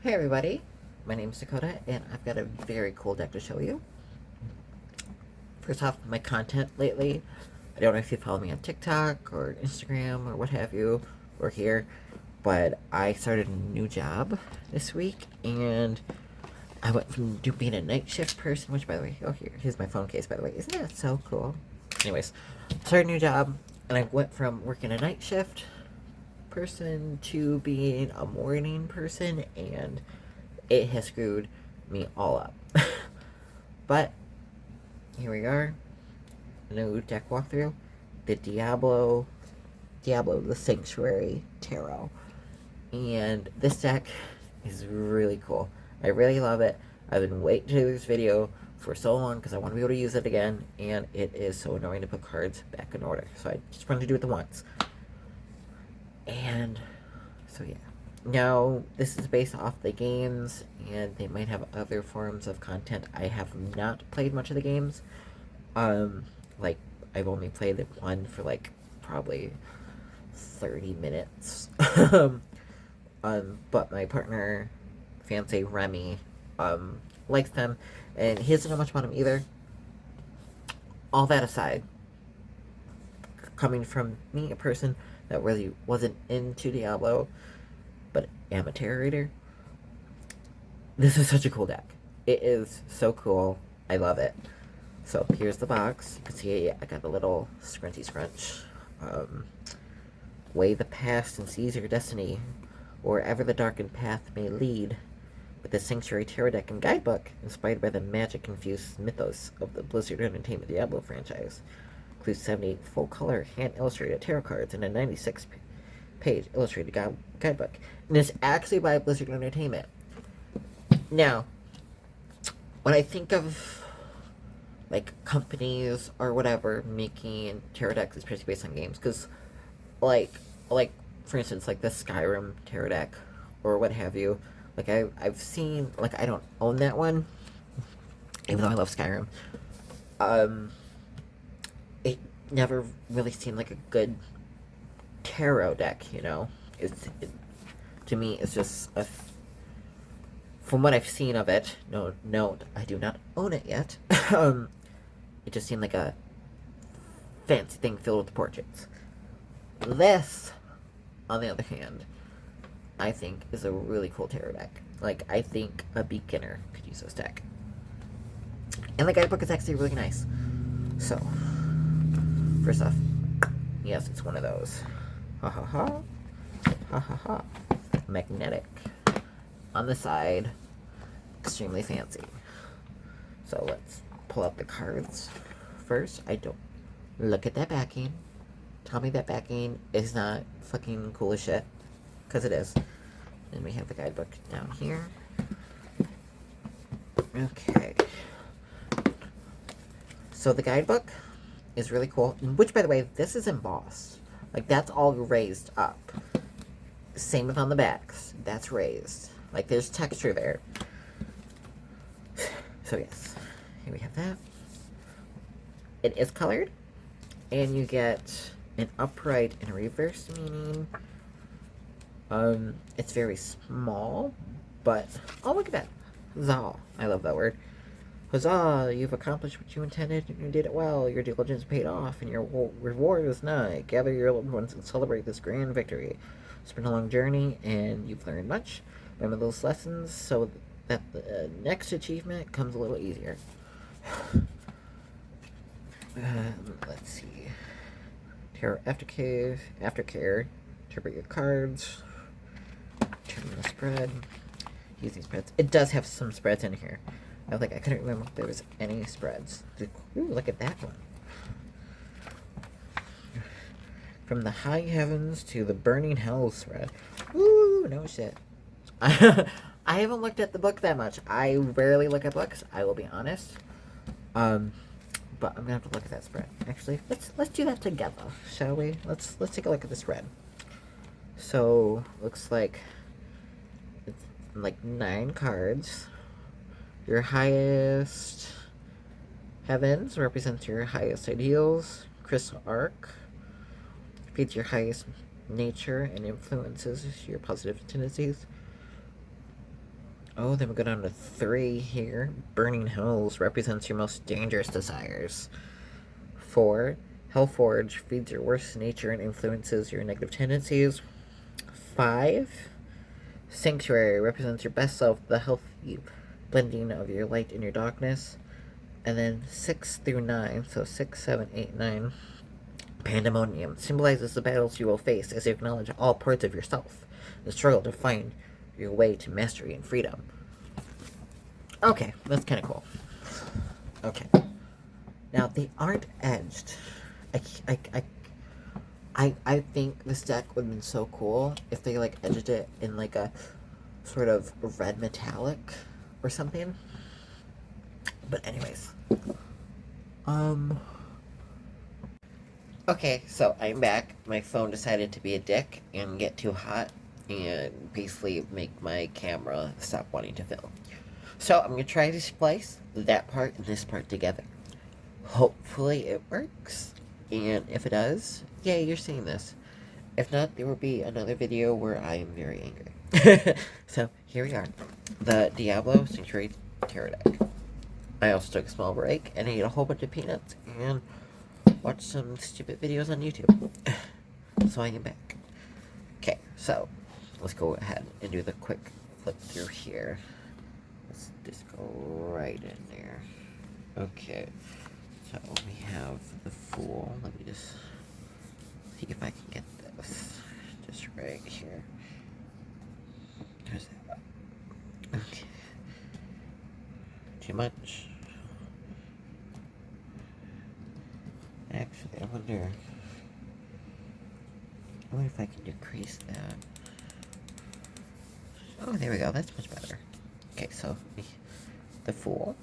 Hey everybody, my name is Dakota, and I've got a very cool deck to show you. First off, my content lately, I don't know if you follow me on TikTok or Instagram or what have you, or here, but I started a new job this week, and I went from being a night shift person, which by the way, here's my phone case by the way, isn't that so cool? Anyways, started a new job, and I went from working a night shift person to being a morning person, and it has screwed me all up. But here we are, a new deck walkthrough, the Diablo the Sanctuary Tarot, and this deck is really cool. I really love it. I've been waiting to do this video for so long because I want to be able to use it again, and it is so annoying to put cards back in order. So I just wanted to do it the once. And so yeah. Now, this is based off the games, and they might have other forms of content. I have not played much of the games. Like, I've only played one for, like, probably 30 minutes. But my partner, fiance Remy, likes them, and he doesn't know much about them either. All that aside, coming from me, a person that really wasn't into Diablo, but am a tarot reader, this is such a cool deck. It is so cool. I love it. So here's the box. You can see I got a little scrunty scrunch. Weigh the past and seize your destiny, wherever the darkened path may lead, with the Sanctuary Tarot deck and guidebook, inspired by the magic-infused mythos of the Blizzard Entertainment Diablo franchise. Includes 78 full-color, hand-illustrated tarot cards and a 96-page illustrated guidebook. And it's actually by Blizzard Entertainment. Now, when I think of, like, companies or whatever making tarot decks, especially based on games, because, like, for instance, like the Skyrim tarot deck or what have you, like, I've seen, like, I don't own that one, even though I love Skyrim. It never really seemed like a good tarot deck, you know? To me, it's just from what I've seen of it, no, I do not own it yet. It just seemed like a fancy thing filled with portraits. This, on the other hand, I think is a really cool tarot deck. Like, I think a beginner could use this deck. And the guidebook is actually really nice. So, first off, yes, it's one of those. Ha ha ha. Ha ha ha. Magnetic. On the side, extremely fancy. So let's pull out the cards first. I don't look at that backing. Tell me that backing is not fucking cool as shit. Because it is. Then we have the guidebook down here. Okay. So the guidebook is really cool. Which, by the way, this is embossed. Like, that's all raised up. Same with on the backs. That's raised. Like, there's texture there. So, yes. Here we have that. It is colored. And you get an upright and a reverse meaning. It's very small, but... Oh, look at that. Huzzah. I love that word. Huzzah! You've accomplished what you intended, and you did it well. Your diligence paid off, and your reward is nigh. Gather your loved ones and celebrate this grand victory. It's been a long journey, and you've learned much. Remember those lessons so that the next achievement comes a little easier. Let's see. Tarot aftercare. Interpret your cards. Turn the spread. Using spreads. It does have some spreads in here. I couldn't remember if there was any spreads. Ooh, look at that one. From the high heavens to the burning hell spread. Ooh, no shit. I haven't looked at the book that much. I rarely look at books, I will be honest. But I'm gonna have to look at that spread. Actually, let's do that together, shall we? Let's take a look at the spread. So, looks like it's like 9 cards. Your highest heavens represents your highest ideals. Crystal arc repeats your highest nature and influences your positive tendencies. Oh, then we go down to 3 here. Burning Hells represents your most dangerous desires. 4. Hellforge feeds your worst nature and influences your negative tendencies. 5. Sanctuary represents your best self, the healthy blending of your light and your darkness. And then 6 through 9, so 6, 7, 8, 9. Pandemonium symbolizes the battles you will face as you acknowledge all parts of yourself, the struggle to find your way to mastery and freedom. Okay, that's kind of cool. Okay. Now, they aren't edged. I think this deck would have been so cool if they, like, edged it in, like, a sort of red metallic or something. But anyways. Okay, so I'm back. My phone decided to be a dick and get too hot and basically make my camera stop wanting to film. So I'm going to try to splice that part and this part together. Hopefully it works, and if it does, yay, you're seeing this. If not, there will be another video where I am very angry. So, here we are. The Diablo Sanctuary Tarot deck. I also took a small break and ate a whole bunch of peanuts and watched some stupid videos on YouTube. So I am back. Okay, so let's go ahead and do the quick flip through here. Let's just go right in there. Okay, so we have the Fool. Let me just see if I can get this just right here. There's that. Okay. Too much. Actually, I wonder if I can decrease that. Oh, there we go. That's much better. Okay, so the Fool,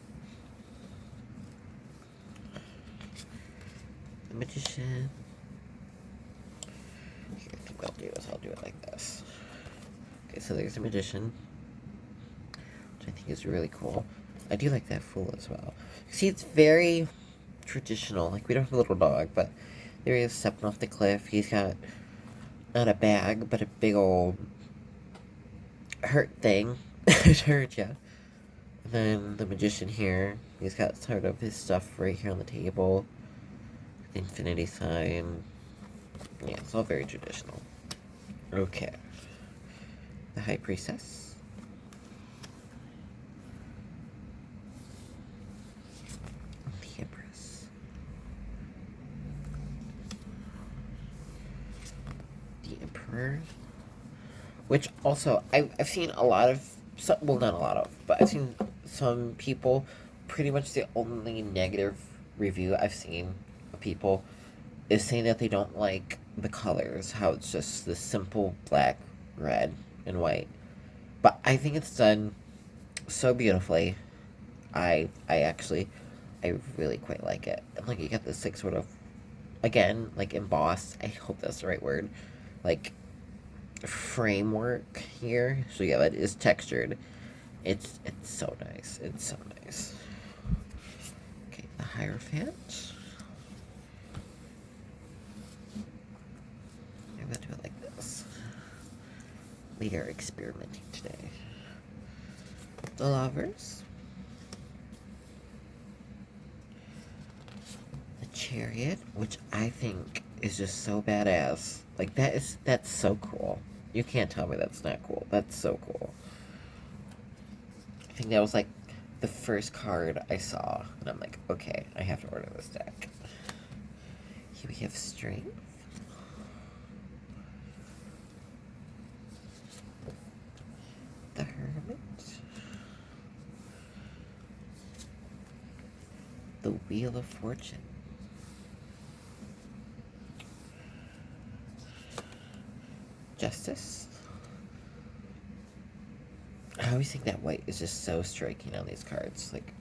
the Magician. Here, I think what I'll do is I'll do it like this. Okay, so there's the Magician, which I think is really cool. I do like that Fool as well. See, it's very traditional. Like, we don't have a little dog, but there he is stepping off the cliff. He's got not a bag, but a big old hurt thing to hurt you. And then the Magician here, he's got sort of his stuff right here on the table. The infinity sign. Yeah, it's all very traditional. Okay. The High Priestess. The Empress. The Emperor. Which also, I've seen a lot of, well, not a lot of, but I've seen some people, pretty much the only negative review I've seen of people is saying that they don't like the colors, how it's just this simple black, red, and white. But I think it's done so beautifully. I really quite like it. And like, you get this, like, sort of, again, like, embossed, I hope that's the right word, like, framework here. So yeah, that is textured. It's so nice. It's so nice. Okay, the Hierophant. I'm gonna do it like this. We are experimenting today. The Lovers. The Chariot, which I think is just so badass. Like, that's so cool. You can't tell me that's not cool. That's so cool. I think that was, like, the first card I saw, and I'm like, okay, I have to order this deck. Here we have Strength. The Hermit. The Wheel of Fortune. Justice. I always think that white is just so striking on these cards. Like,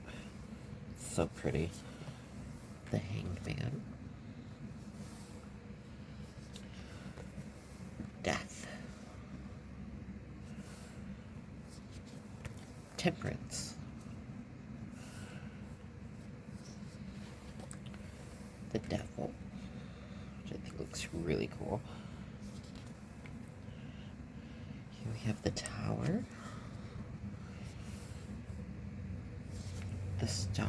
so pretty. The Hanged Man. Death. Temperance. The Devil, which I think looks really cool. Here we have the Tower. the star.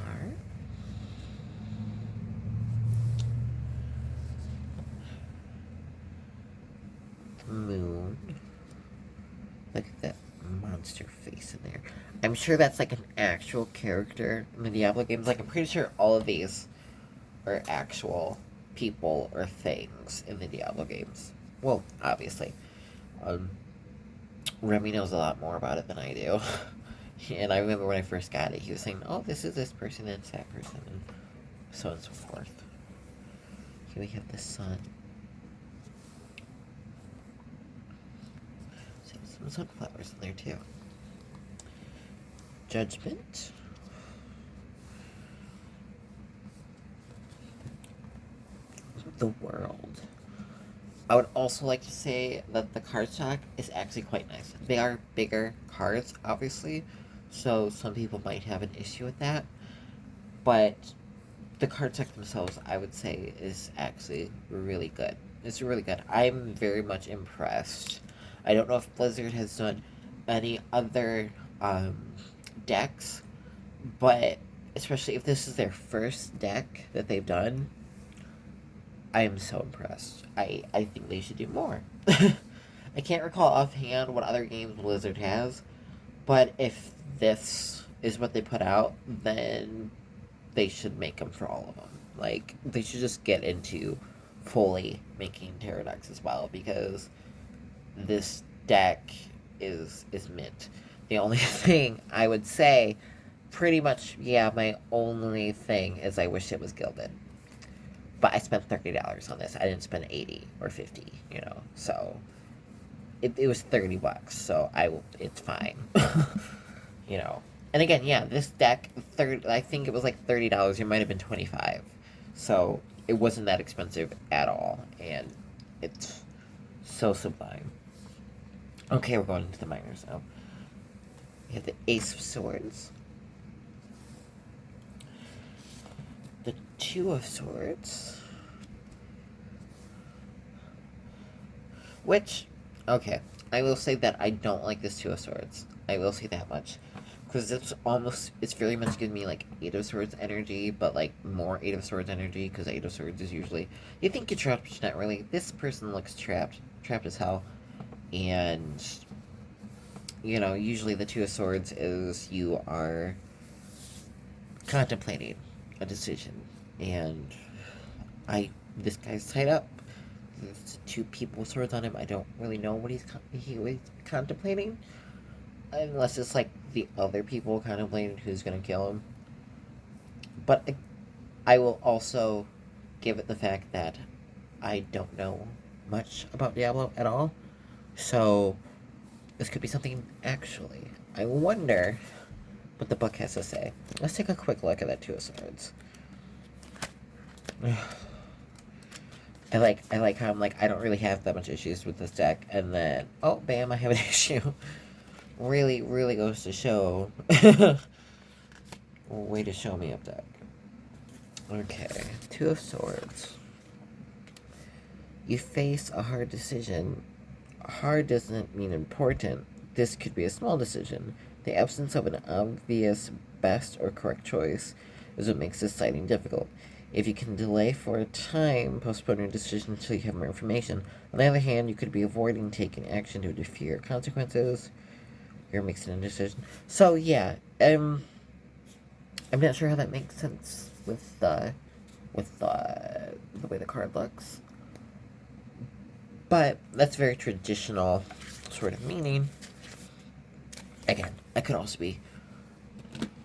The moon. Look at that monster face in there. I'm sure that's like an actual character in the Diablo games. Like, I'm pretty sure all of these are actual people or things in the Diablo games. Well, obviously. Remy knows a lot more about it than I do. And I remember when I first got it, he was saying, oh, this is this person and it's that person, and so on and so forth. Here we have the sun. Some sunflowers in there too. Judgment. The world. I would also like to say that the card stock is actually quite nice. They are bigger cards, obviously, so some people might have an issue with that. But the card stock themselves, I would say, is actually really good. It's really good. I'm very much impressed. I don't know if Blizzard has done any other decks, but especially if this is their first deck that they've done, I am so impressed. I think they should do more. I can't recall offhand what other games Blizzard has, but if this is what they put out, then they should make them for all of them. Like, they should just get into fully making tarot decks as well, because this deck is mint. The only thing I would say, pretty much, yeah, my only thing is I wish it was gilded. But I spent $30 on this. I didn't spend 80 or 50, you know. So it was $30, so it's fine. You know. And again, yeah, this deck, I think it was like $30. It might have been 25. So it wasn't that expensive at all, and it's so sublime. Okay, we're going into the minors now. We have the Ace of Swords, the Two of Swords, which, okay, I will say that I don't like this Two of Swords. I will say that much. Because it's very much giving me, like, Eight of Swords energy, but, like, more Eight of Swords energy, because Eight of Swords is usually, you think you're trapped, but you're not really. This person looks trapped as hell, and, you know, usually the Two of Swords is you are contemplating a decision, and this guy's tied up. There's two people with swords on him. I don't really know what he was contemplating. Unless it's like the other people contemplating who's gonna kill him. But I will also give it the fact that I don't know much about Diablo at all. So this could be something actually. I wonder what the book has to say. Let's take a quick look at that Two of Swords. I like how I'm like, I don't really have that much issues with this deck, and then, oh, bam, I have an issue. Really, really goes to show. Way to show me up, deck. Okay, Two of Swords. You face a hard decision. Hard doesn't mean important. This could be a small decision. The absence of an obvious best or correct choice is what makes deciding difficult. If you can delay for a time, postpone your decision until you have more information. On the other hand, you could be avoiding taking action to defeat consequences. You're making a decision. So yeah, I'm not sure how that makes sense with the way the card looks. But that's very traditional sort of meaning. Again, I could also be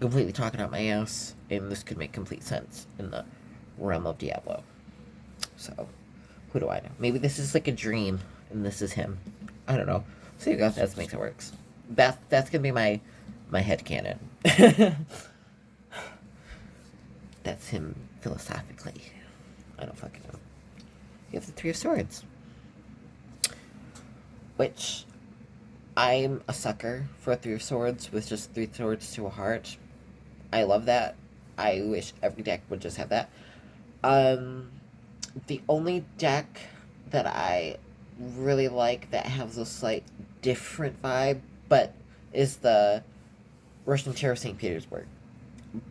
completely talking out my ass, and this could make complete sense in the realm of Diablo. So, who do I know? Maybe this is like a dream, and this is him. I don't know. So you guys, that makes it works. That's gonna be my headcanon. That's him philosophically. I don't fucking know. You have the Three of Swords, which I'm a sucker for Three of Swords with just three swords to a heart. I love that. I wish every deck would just have that. The only deck that I really like that has a slight different vibe, but is the Russian Terror St. Petersburg.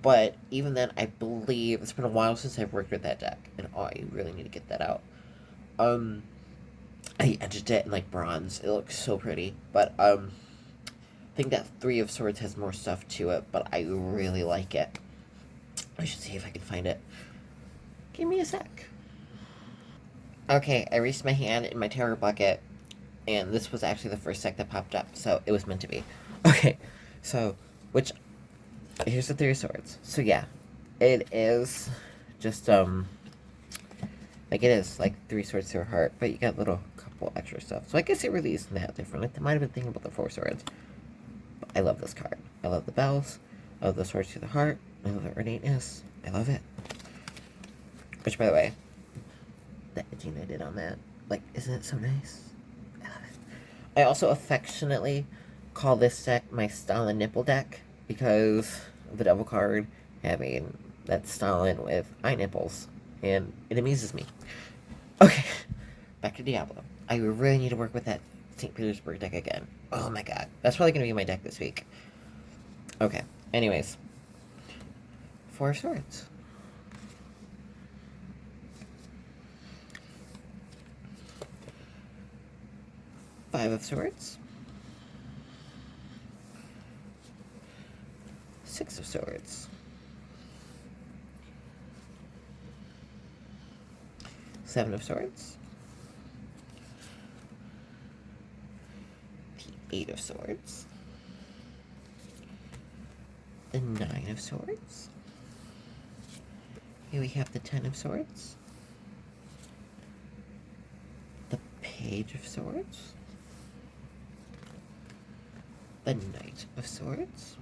But even then, I believe it's been a while since I've worked with that deck, and oh, I really need to get that out. Um, I edged it in like bronze. It looks so pretty, but I think that Three of Swords has more stuff to it, but I really like it. I should see if I can find it. Give me a sec. Okay, I reached my hand in my terror bucket, and this was actually the first deck that popped up, so it was meant to be. Okay, so, which, here's the Three of Swords. So yeah, it is just, like it is, like Three Swords to a heart, but you got little couple extra stuff. So I guess it really isn't that different. Like, they might have been thinking about the Four Swords. But I love this card. I love the bells. I love the Swords to the heart. I love the ornateness. I love it. Which, by the way, the edging I did on that, like, isn't it so nice? I love it. I also affectionately call this deck my Stalin Nipple deck because of the double card having that Stalin with eye nipples, and it amuses me. Okay, back to Diablo. I really need to work with that St. Petersburg deck again. Oh my god. That's probably going to be my deck this week. Okay, anyways. Four Swords. Five of Swords. Six of Swords. Seven of Swords. The Eight of Swords. The Nine of Swords. Here we have the Ten of Swords. The Page of Swords. The Knight of Swords.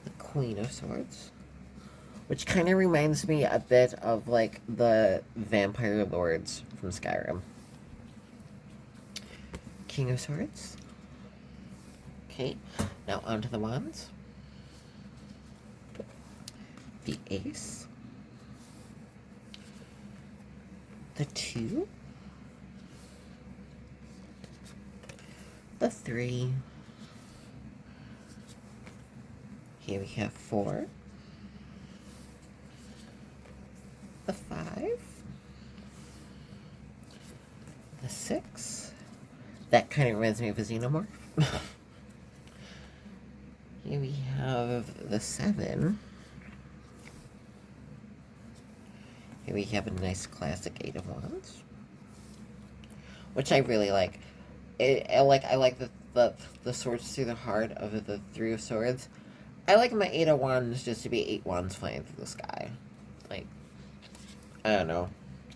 The Queen of Swords. Which kind of reminds me a bit of, like, the Vampire Lords from Skyrim. King of Swords. Okay, now onto the Wands. The Ace. The 2. The 3. Here we have 4. The 5. The 6. That kind of reminds me of a Xenomorph. Here we have the 7. Here we have a nice classic Eight of Wands, which I really like. I like the swords through the heart of the Three of Swords. I like my Eight of Wands just to be 8 wands flying through the sky. Like, I don't know.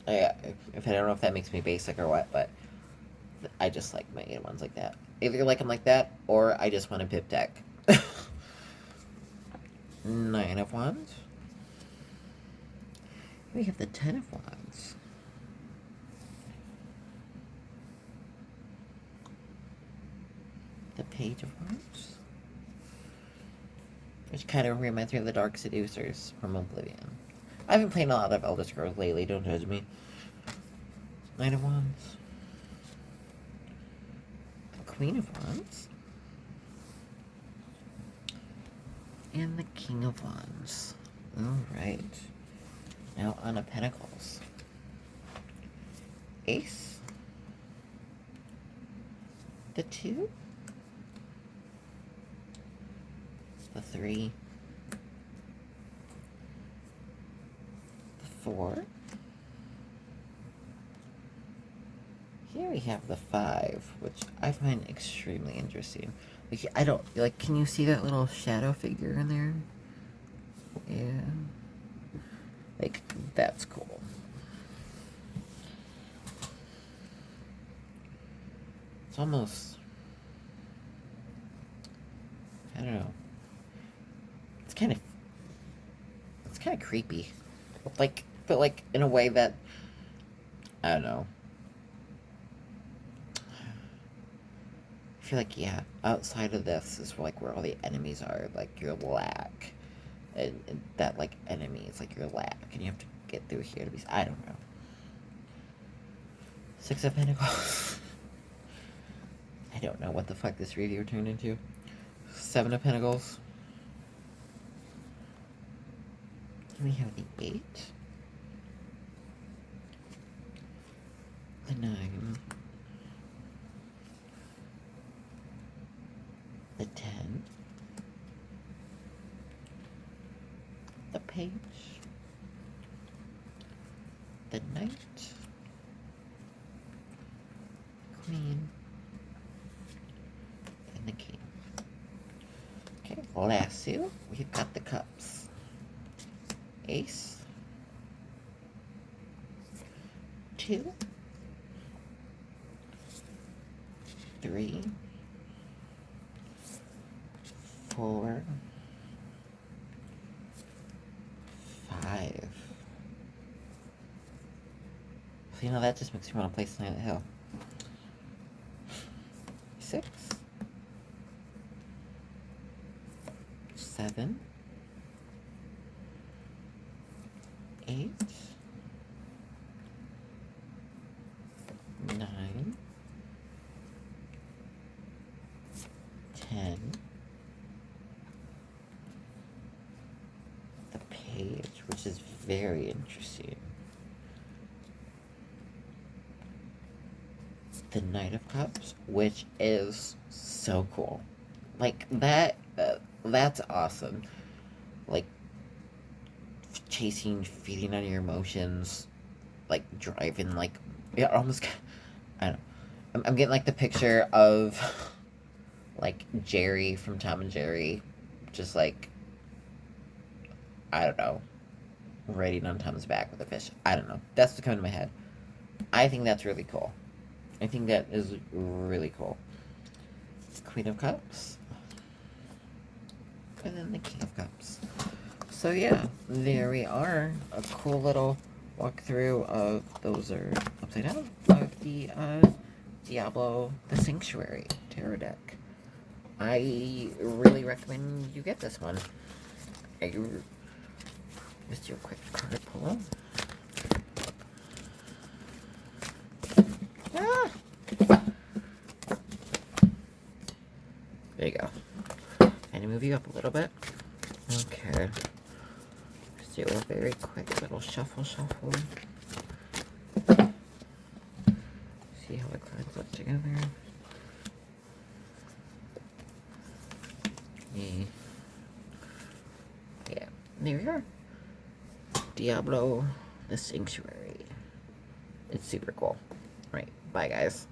I don't know if that makes me basic or what, but I just like my 8 of Wands like that. Either like them like that, or I just want a pip deck. 9 of Wands. We have the 10 of Wands. The Page of Wands. Which kind of reminds me of the Dark Seducers from Oblivion. I've been playing a lot of Elder Scrolls lately, don't judge me. 9 of Wands. The Queen of Wands. And the King of Wands. Alright. Now on to Pentacles. Ace. The 2. The 3. The 4. Here we have the 5, which I find extremely interesting. Like, I don't, like, can you see that little shadow figure in there? Yeah. Like, that's cool. It's almost, I don't know. It's kind of creepy. But like, in a way that, I don't know. I feel like, yeah, outside of this is, like, where all the enemies are. Like, your lack. And that, like, enemy is, like, your lack. And you have to get through here to be... I don't know. 6 of Pentacles. I don't know what the fuck this review turned into. Seven of Pentacles. We have the 8. The 9. The 10. The Page. The Knight. Queen. And the King. Okay, last two, we've got the Cups. Ace. 2. 3. 4. 5. So, you know, that just makes me want to play Silent Hill. 6. 7. 8. 9. 10. The Page, which is very interesting. The Knight of Cups, which is so cool. Like, that's awesome. Like, chasing, feeding on your emotions, like, driving, like, yeah, almost, I don't know. I'm getting, like, the picture of, like, Jerry from Tom and Jerry, just, like, I don't know, riding on Tom's back with a fish. I don't know. That's what's coming to my head. I think that's really cool. I think that is really cool. Queen of Cups. And then the King of Cups. So yeah, there we are. A cool little walkthrough of, those are upside down, of the Diablo the Sanctuary tarot deck. I really recommend you get this one. Just do a quick card pull. Ah! There you go. And move you up a little bit. Okay. Just do a very quick little shuffle. See how the cards look together. Yeah. There we are. Diablo the Sanctuary. It's super cool. Right. Bye, guys.